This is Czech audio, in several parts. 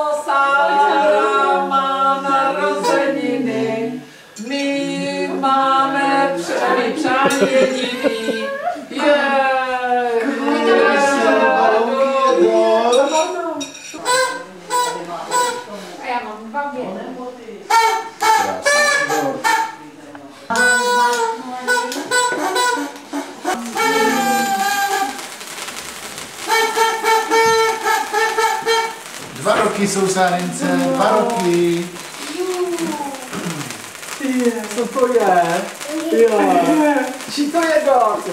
Sára má narozeniny, my máme přání jediný. A já mám 2 věty. Dva roky jsou Sárince, 2 roky. Co to je? Či to je dog?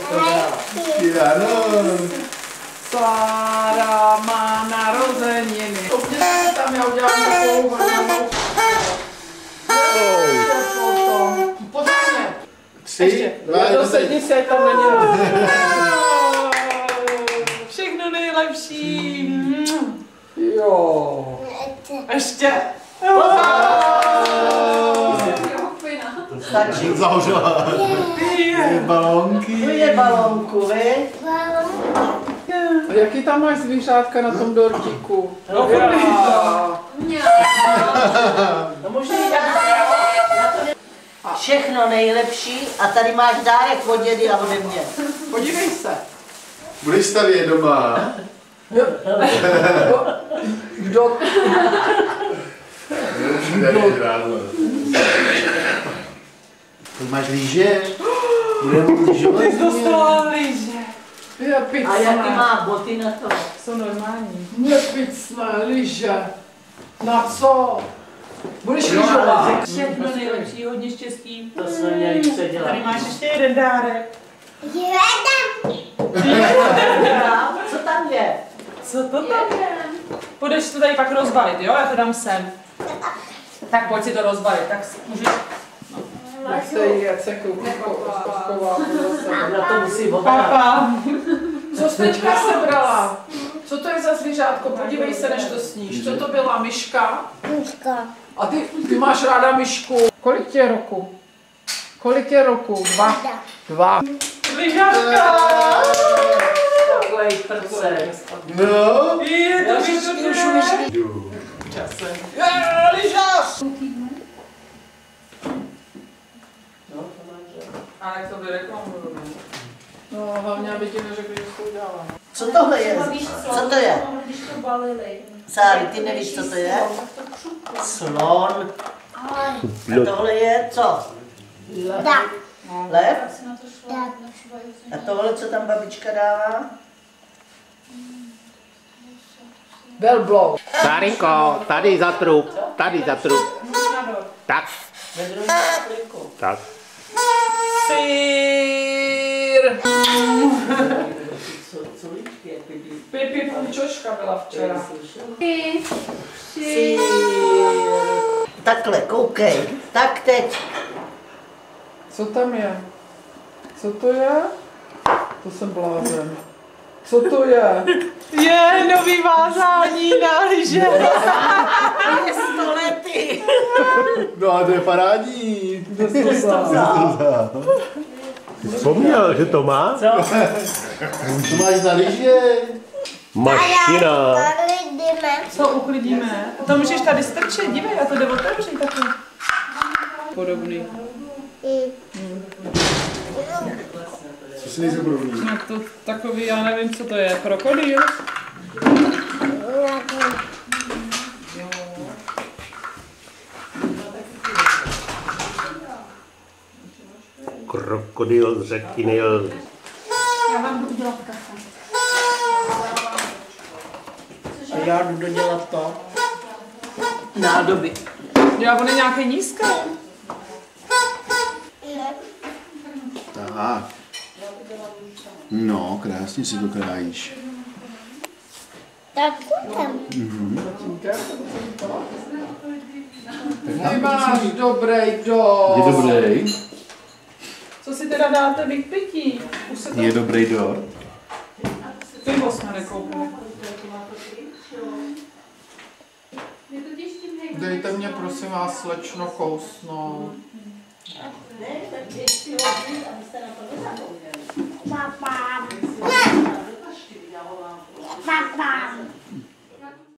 Sára má narozeniny. Obněte tam, já udělám takovou hrnou. Pořádně. 3, 2, 1. Dosedni se, tam není. Všechno nejlepší. Jo. Ještě. Stačí. Zavřela. Balónky. To je balónku, vy? A jaký tam máš zvířátka na tom dortíku? No, no možná všechno nejlepší a tady máš dárek od dědy a ode mě. Podívej se. Budeš stavět doma? Kdo? To máš líže? Budeme lyžovat? Ty jsi dostala lyže. Je A picné. jaký má boty na to? Jsou normální. Nepicné lyže. Na co? Budeš lyžovat? Všechno nejlepší, hodně štěstí. To jsme měli předělat. Tady máš ještě jeden dárek. Co tam je? Co to tam je? Půjdeš to tady pak rozbalit, jo? Já to dám sem. Tak pojď si to rozbalit, tak můžeš... Jak se jí, jak se kouková. Já to musím obrat. Papa. Co jsi teďka sebrala? Co to je za zvířátko? Podívej se, než to sníš. Co to byla? Myška? Myška. A ty máš ráda myšku. Kolik tě je roku? Kolik je roku? 2. 2. Lyžařka! Takovej prcek. No. Je to výborné. Časem. Lyžař! A jak to vyreklamuju, ne? No, hlavně, aby ti neřekli, že jsi to udělala. Co tohle je? Co to je? Když to balili. Sáry, ty nevíš, co to je? Slon. A tohle je co? Tak. Lev? Tak. A tohle, co tam babička dává? Velblou. Sárinko, tady za trup, Tak, Ve druhém kliku. tak. Sýr. Co líčky, jak vidí? Pipi půjčoška byla včera. Sýr. Takhle, koukej. Tak teď. Co tam je? Co to je? To jsem blázen. Co to je? Je nový vázání na lyže. Je 100 lety. No a to je parádní. Vzpomněl, že to má? Co? To máš na lyže. Mašina. Co uklidíme? To můžeš tady strčit, dívej, a to jde otevřít taky. Podobný. Co si nejsem podobný? No to takový, já nevím, co to je, krokodýl? Krokodýl z řeky Nil. Já vám budu dělat kafe. A já jdu dodělat to. Nádoby. Já, on je nějaký nízký. Tak. No, krásně si to krájíš. Tak tam. Nemáš dobrý dog. Je dobrý. Co si teda dáte vy k pití? Už se to... Je dobrý dort. Pivo jsme nekoupili. Dejte mě prosím vás slečno kousnout. Papa. Papa.